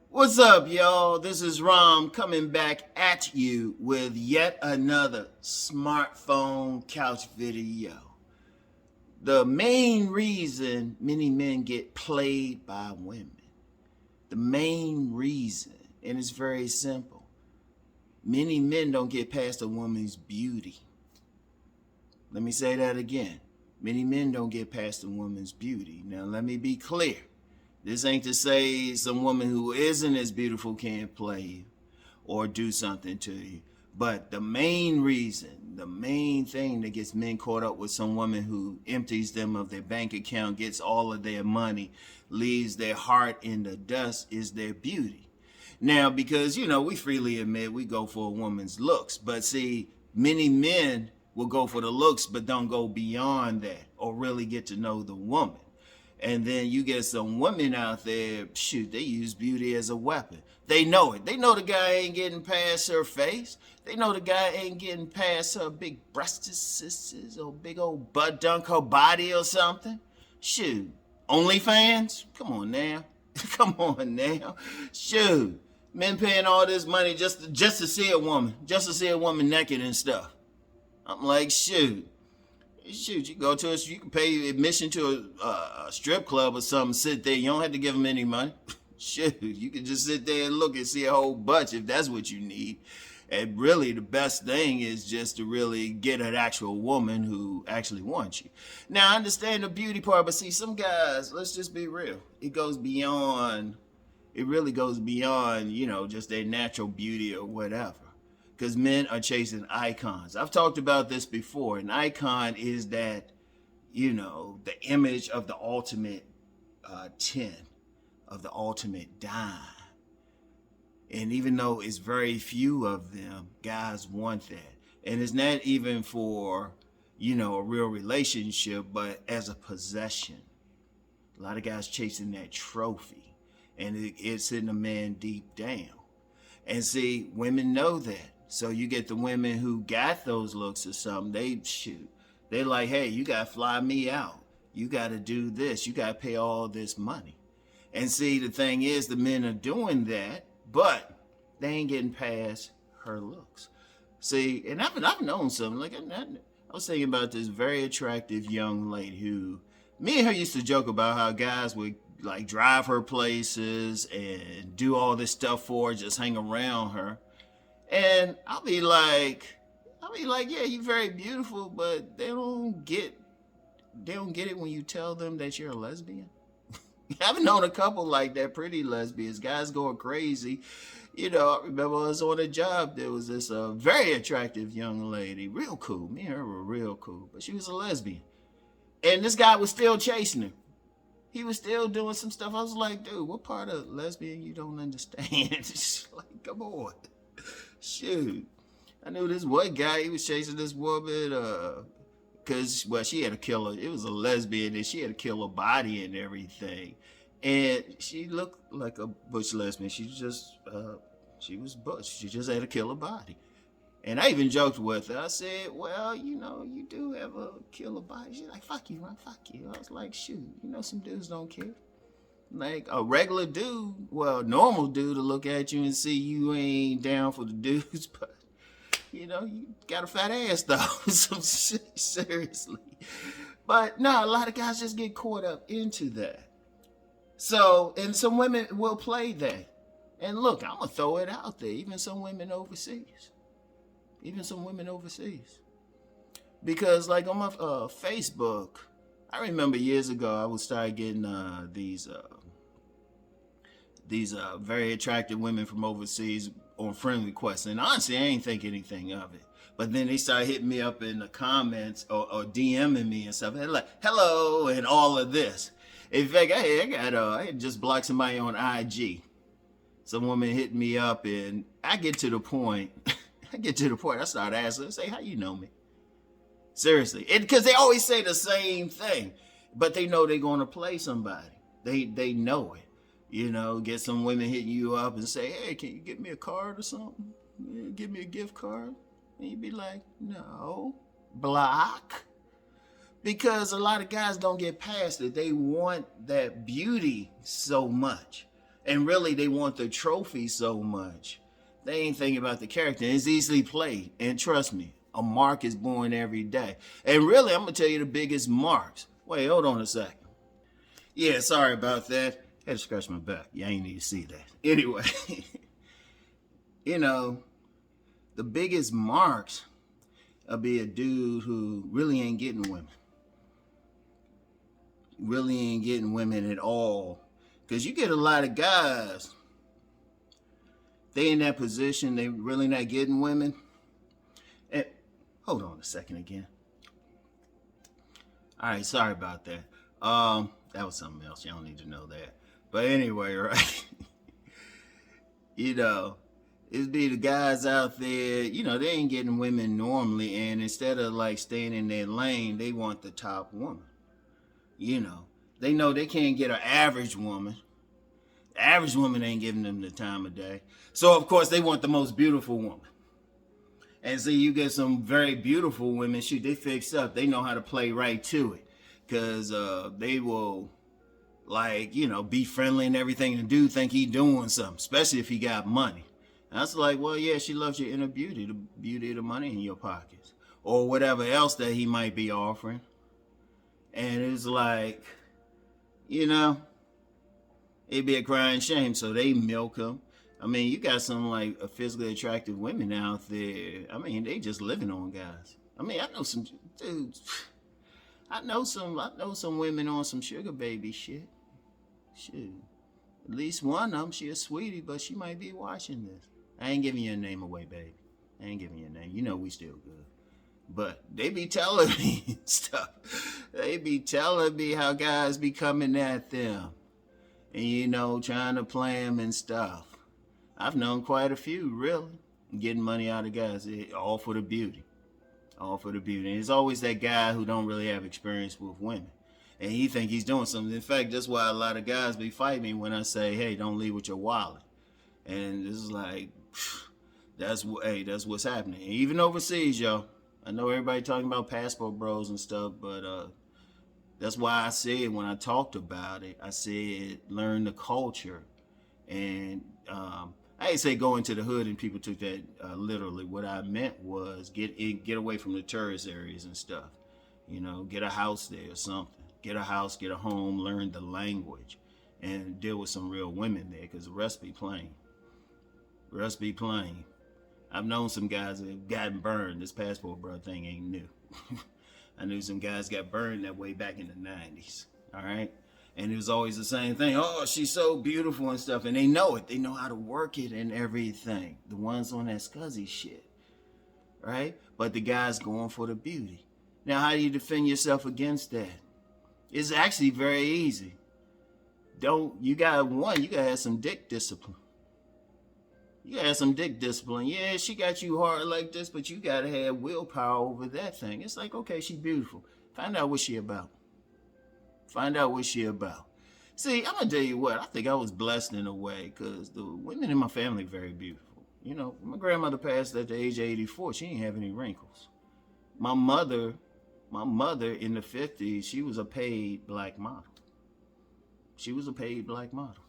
What's up, y'all? This is Rom coming back at you with yet another smartphone couch video. The main reason many men get played by women. The main reason, and it's very simple. Many men don't get past a woman's beauty. Let me say that again. Many men don't get past a woman's beauty. Now, let me be clear. This ain't to say some woman who isn't as beautiful can't play you or do something to you. But the main reason, the main thing that gets men caught up with some woman who empties them of their bank account, gets all of their money, leaves their heart in the dust is their beauty. Now, because, we freely admit we go for a woman's looks. But see, many men will go for the looks but don't go beyond that or really get to know the woman. And then you get some women out there, they use beauty as a weapon. They know it. They know the guy ain't getting past her face. They know the guy ain't getting past her big breasted sisters or big old butt dunk her body or something. OnlyFans? Come on now. Come on now. Men paying all this money just to see a woman, naked and stuff. I'm like, you go to you can pay admission to a strip club or something, sit there. You don't have to give them any money. You can just sit there and look and see a whole bunch if that's what you need. And really, the best thing is just to really get an actual woman who actually wants you. Now, I understand the beauty part, but see, some guys, let's just be real. It really goes beyond, just their natural beauty or whatever. Because men are chasing icons. I've talked about this before. An icon is that, the image of the ultimate 10, of the ultimate dime. And even though it's very few of them, guys want that. And it's not even for, a real relationship, but as a possession. A lot of guys chasing that trophy. And it's in a man deep down. And see, women know that. So you get the women who got those looks or something, they're like, hey, you got to fly me out. You got to do this. You got to pay all this money. And see, the thing is, the men are doing that, but they ain't getting past her looks. See, and I've known something. Like, I was thinking about this very attractive young lady who, me and her used to joke about how guys would like drive her places and do all this stuff for her, just hang around her. And I'll be like, yeah, you're very beautiful, but they don't get it when you tell them that you're a lesbian. I've known a couple like that, pretty lesbians, guys going crazy. I remember I was on a job, there was this very attractive young lady, real cool. Me and her were real cool, but she was a lesbian. And this guy was still chasing her. He was still doing some stuff. I was like, dude, what part of lesbian you don't understand? Like, come on. I knew this one guy, he was chasing this woman because, she had a killer. It was a lesbian and she had a killer body and everything. And she looked like a butch lesbian. She was butch. She just had a killer body. And I even joked with her. I said, well, you do have a killer body. She's like, fuck you, man, fuck you. I was like, some dudes don't care. Like a regular dude, normal dude to look at you and see you ain't down for the dudes, but you got a fat ass though. So seriously. But no, a lot of guys just get caught up into that. So, and some women will play that. And look, I'm gonna throw it out there. Even some women overseas. Because like on my Facebook, I remember years ago I would start getting these very attractive women from overseas on friend requests. And honestly, I ain't think anything of it. But then they started hitting me up in the comments or DMing me and stuff. They're like, hello, and all of this. In fact, I had just blocked somebody on IG. Some woman hit me up and I get to the point, I start asking, I say, how you know me? Seriously. Because they always say the same thing, but they know they're going to play somebody. They know it. Get some women hitting you up and say, hey, can you get me a card or something? Give me a gift card? And you'd be like, no, block. Because a lot of guys don't get past it. They want that beauty so much. And really, they want the trophy so much. They ain't thinking about the character. It's easily played. And trust me, a mark is born every day. And really, I'm going to tell you the biggest marks. Wait, hold on a second. Yeah, sorry about that. Had to scratch my back. Yeah, I ain't need to see that. Anyway, you know, the biggest marks will be a dude who really ain't getting women. Really ain't getting women at all. Because you get a lot of guys, they in that position, they really not getting women. And hold on a second again. All right, sorry about that. That was something else. You don't need to know that. But anyway, right? You know, it'd be the guys out there, you know, they ain't getting women normally, and instead of like staying in their lane, they want the top woman. You know they can't get an average woman. The average woman ain't giving them the time of day. So of course they want the most beautiful woman. And so you get some very beautiful women, shoot, they fix up. They know how to play right to it. Because they will, like, you know, be friendly and everything. And the dude think he doing something, especially if he got money. And that's like, well, yeah, she loves your inner beauty, the beauty of the money in your pockets. Or whatever else that he might be offering. And it's like, you know, it'd be a crying shame. So they milk him. I mean, you got some like physically attractive women out there. I mean, they just living on guys. I mean, I know some dudes. I know some women on some sugar baby shit. Shoot. At least one of them, she a sweetie, but she might be watching this. I ain't giving your name away, baby. I ain't giving your name. You know we still good. But they be telling me stuff. They be telling me how guys be coming at them. And, you know, trying to play them and stuff. I've known quite a few, really. Getting money out of guys. All for the beauty. All for the beauty. And it's always that guy who don't really have experience with women. And he think he's doing something. In fact, that's why a lot of guys be fighting me when I say, hey, don't leave with your wallet. And this is like, that's what's happening. Even overseas, yo. I know everybody talking about passport bros and stuff, but that's why I said when I talked about it, I said learn the culture. And I didn't say go into the hood and people took that literally. What I meant was get away from the tourist areas and stuff. You know, get a house there or something. Get a house, get a home, learn the language, and deal with some real women there, because the rest be plain. The rest be plain. I've known some guys that have gotten burned. This passport bro thing ain't new. I knew some guys got burned that way back in the 90s. All right? And it was always the same thing. Oh, she's so beautiful and stuff. And they know it. They know how to work it and everything. The ones on that scuzzy shit. Right? But the guy's going for the beauty. Now, how do you defend yourself against that? It's actually very easy. You gotta have some dick discipline. You gotta have some dick discipline. Yeah, she got you hard like this, but you gotta have willpower over that thing. It's like, okay, she's beautiful. Find out what she about. Find out what she about. See, I'm gonna tell you what, I think I was blessed in a way, because the women in my family are very beautiful. You know, my grandmother passed at the age of 84. She didn't have any wrinkles. My mother in the 50s, she was a paid black model. She was a paid black model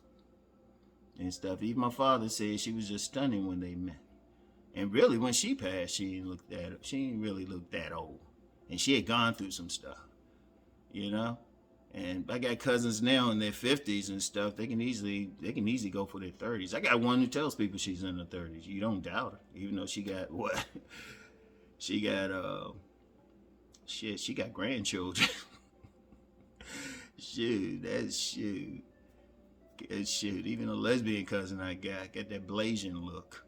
and stuff. Even my father said she was just stunning when they met. And really, when she passed, she didn't really look that old. And she had gone through some stuff, you know? And I got cousins now in their 50s and stuff. They can easily go for their 30s. I got one who tells people she's in her 30s. You don't doubt her, even though she got what? She got she got grandchildren. Shoot. Even a lesbian cousin I got that Blasian look,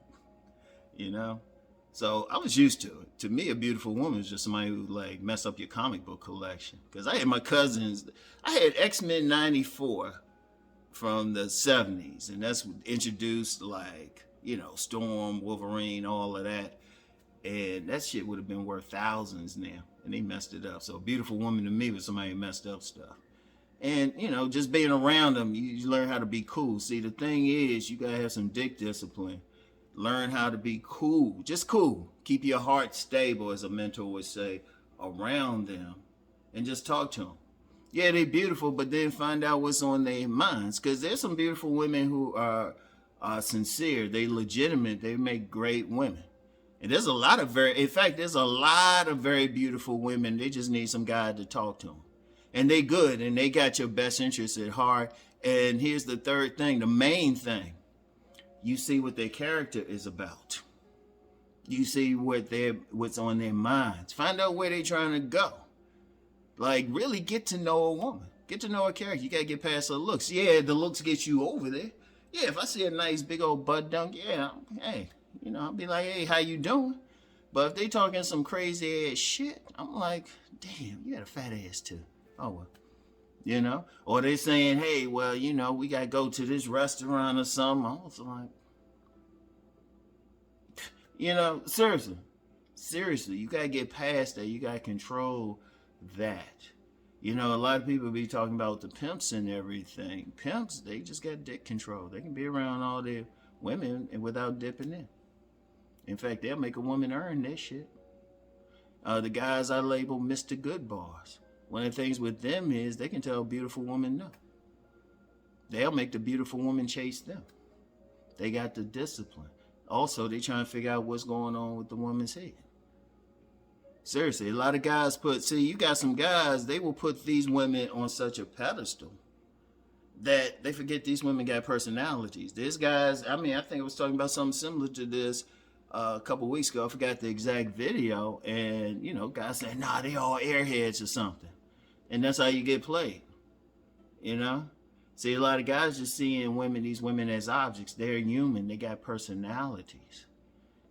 you know? So I was used to it. To me, a beautiful woman is just somebody who like mess up your comic book collection. Because I had my cousins, I had X-Men 94 from the 70s. And that's what introduced like, you know, Storm, Wolverine, all of that. And that shit would have been worth thousands now. And they messed it up. So a beautiful woman to me was somebody who messed up stuff. And, you know, just being around them, you learn how to be cool. See, the thing is, you got to have some dick discipline. Learn how to be cool. Just cool. Keep your heart stable, as a mentor would say, around them. And just talk to them. Yeah, they're beautiful, but then find out what's on their minds. Because there's some beautiful women who are sincere. They legitimate. They make great women. And there's a lot of in fact, there's a lot of very beautiful women. They just need some guy to talk to them. And they good, and they got your best interests at heart. And here's the third thing, the main thing. You see what their character is about. You see what's on their minds. Find out where they're trying to go. Like, really get to know a woman. Get to know her character. You got to get past her looks. Yeah, the looks get you over there. Yeah, if I see a nice big old butt dunk, yeah, hey, I'll be like, hey, how you doing? But if they talking some crazy ass shit, I'm like, damn, you got a fat ass too. Oh, well. Or they saying, hey, well, we got to go to this restaurant or something. I was like, seriously, you got to get past that. You got to control that. A lot of people be talking about the pimps and everything. Pimps, they just got dick control. They can be around all their women and without dipping in. In fact, they'll make a woman earn that shit. The guys I label Mr. Goodbars. One of the things with them is they can tell a beautiful woman no. They'll make the beautiful woman chase them. They got the discipline. Also, they trying to figure out what's going on with the woman's head. Seriously, a lot of guys you got some guys, they will put these women on such a pedestal that they forget these women got personalities. There's guys, I think I was talking about something similar to this a couple weeks ago. I forgot the exact video. And, guys say, nah, they all airheads or something. And that's how you get played. See, a lot of guys just seeing these women as objects. They're human. They got personalities.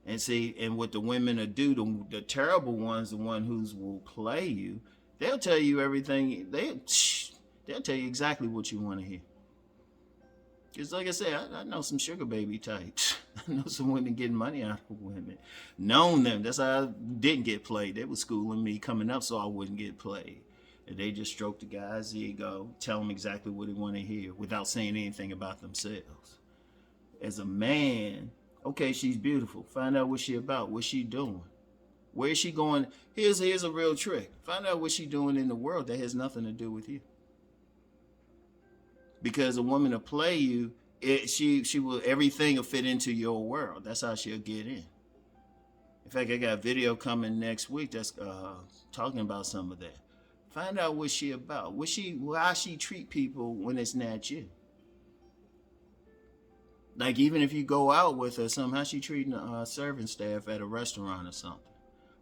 And see, and what the women will do, the terrible ones, the one who will play you, they'll tell you everything. They'll tell you exactly what you want to hear. Because like I said, I know some sugar baby types. I know some women getting money out of women. Known them. That's how I didn't get played. They were schooling me coming up so I wouldn't get played. And they just stroke the guy's ego, tell them exactly what they want to hear without saying anything about themselves. As a man, okay, she's beautiful. Find out what she about. What's she doing? Where is she going? Here's a real trick. Find out what she's doing in the world that has nothing to do with you. Because a woman to play you, she will, everything will fit into your world. That's how she'll get in. In fact, I got a video coming next week that's talking about some of that. Find out what she about. How she treat people when it's not you. Like, even if you go out with her, how she treating a serving staff at a restaurant or something.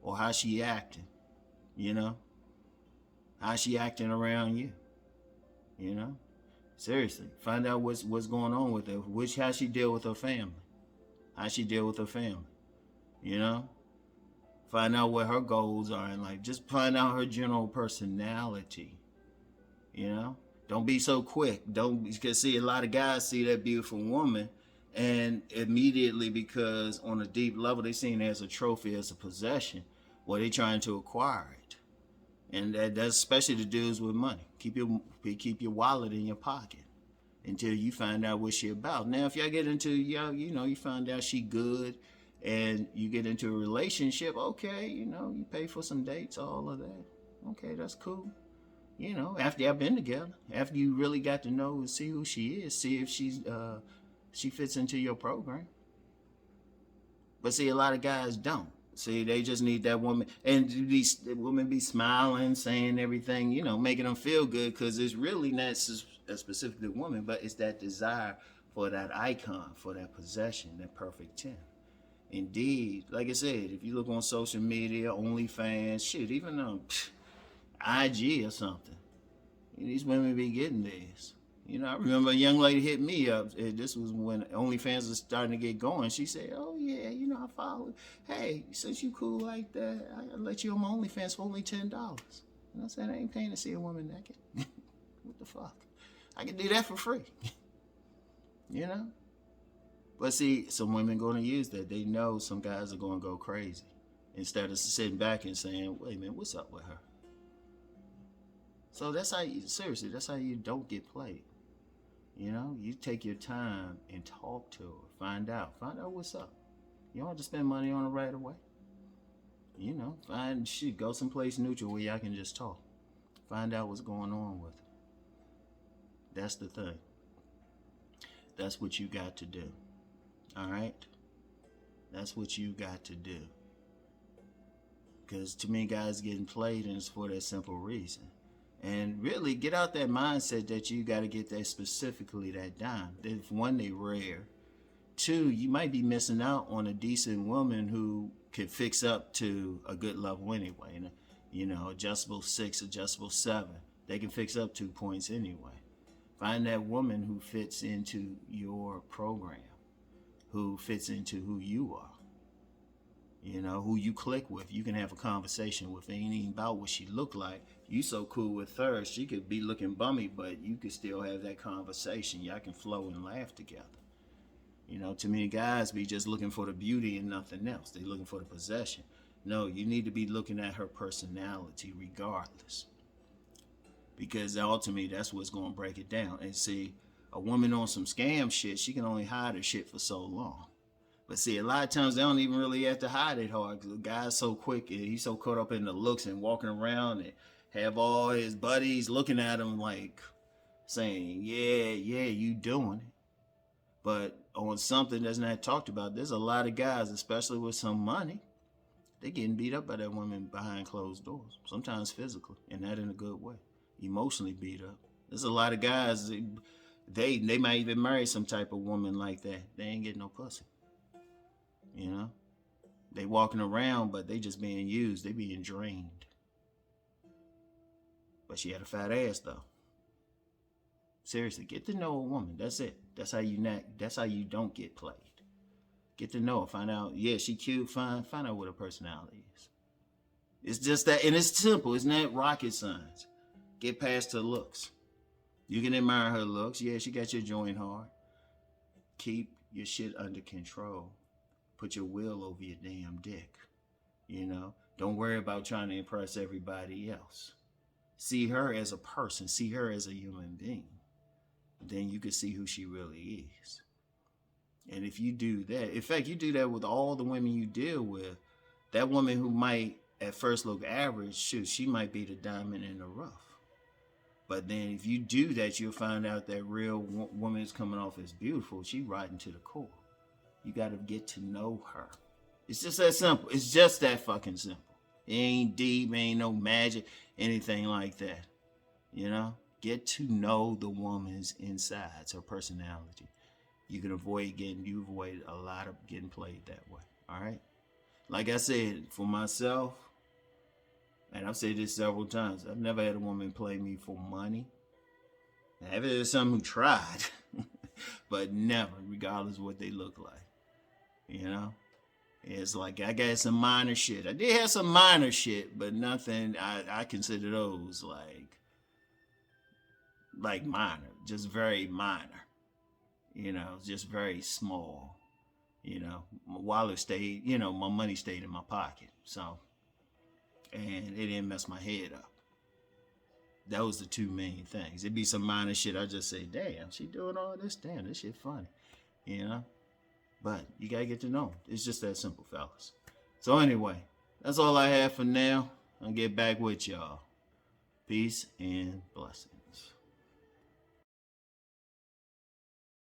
Or how she acting, How she acting around you, Seriously, find out what's going on with her. How she deal with her family. How she deal with her family, Find out what her goals are in life. Just find out her general personality, Don't be so quick. Because see, a lot of guys see that beautiful woman and immediately, because on a deep level, they seen it as a trophy, as a possession, well, they trying to acquire it. And that's especially the dudes with money. Keep your wallet in your pocket until you find out what she about. Now, if y'all get into, you find out she good and you get into a relationship, okay, you pay for some dates, all of that. Okay, that's cool. After y'all been together, after you really got to know and see who she is, see if she fits into your program. But see, a lot of guys don't. See, they just need that woman. And these women be smiling, saying everything, making them feel good, because it's really not a specific woman, but it's that desire for that icon, for that possession, that perfect 10. Indeed, like I said, if you look on social media, OnlyFans, shit, even IG or something, these women be getting this. I remember a young lady hit me up. This was when OnlyFans was starting to get going. She said, oh, yeah, I follow. Hey, since you cool like that, I'll let you on my OnlyFans for only $10. And I said, I ain't paying to see a woman naked. What the fuck? I can do that for free. But see, some women going to use that. They know some guys are going to go crazy. Instead of sitting back and saying, wait a minute, what's up with her? So that's how you don't get played. You take your time and talk to her. Find out what's up. You don't have to spend money on her right away. Go someplace neutral where y'all can just talk. Find out what's going on with them. That's the thing. That's what you got to do. All right? That's what you got to do. Because too many guys getting played, and it's for that simple reason. And really, get out that mindset that you got to get that specifically that dime. If one, they rare. Two, you might be missing out on a decent woman who could fix up to a good level anyway. You know, adjustable 6, adjustable 7. They can fix up 2 points anyway. Find that woman who fits into your program, who fits into who you are. You know, who you click with. You can have a conversation with. It ain't even about what she look like. You so cool with her, she could be looking bummy, but you could still have that conversation. Y'all can flow and laugh together. You know, too many guys be just looking for the beauty and nothing else. They looking for the possession. No, you need to be looking at her personality regardless. Because ultimately, that's what's going to break it down. And see, a woman on some scam shit, she can only hide her shit for so long. But see, a lot of times they don't even really have to hide it hard. Because the guy's so quick, he's so caught up in the looks and walking around and have all his buddies looking at him like saying, yeah, you doing it. But on something that's not talked about, there's a lot of guys, especially with some money, they getting beat up by that woman behind closed doors. Sometimes physically, and not in a good way. Emotionally beat up. There's a lot of guys, they might even marry some type of woman like that. They ain't getting no pussy. You know? They walking around, but they just being used. They being drained. But she had a fat ass, though. Seriously, get to know a woman. That's it. That's how you don't get played. Get to know her. Find out, yeah, she cute, fine. Find out what her personality is. It's just that, and it's simple. It's not rocket science. Get past her looks. You can admire her looks. Yeah, she got your joint hard. Keep your shit under control. Put your will over your damn dick. You know? Don't worry about trying to impress everybody else. See her as a person. See her as a human being. Then you can see who she really is. And if you do that, in fact, you do that with all the women you deal with, that woman who might at first look average, shoot, she might be the diamond in the rough. But then if you do that, you'll find out that real woman is coming off as beautiful. She riding to the core. You got to get to know her. It's just that simple. It's just that fucking simple. It ain't deep, ain't no magic, anything like that. You know? Get to know the woman's insides, her personality. You can avoid a lot of getting played that way. All right? Like I said, for myself, and I've said this several times, I've never had a woman play me for money. I've had some who tried, but never, regardless of what they look like. You know? It's like I got some minor shit. I did have some minor shit, but nothing, I consider those like minor, just very minor. You know, just very small. You know, my wallet stayed, you know, my money stayed in my pocket. So, and it didn't mess my head up. Those are the two main things. It'd be some minor shit. I just say, damn, she doing all this? Damn, this shit funny. You know? But you gotta get to know. It's just that simple, fellas. So anyway, that's all I have for now. I'll get back with y'all. Peace and blessings.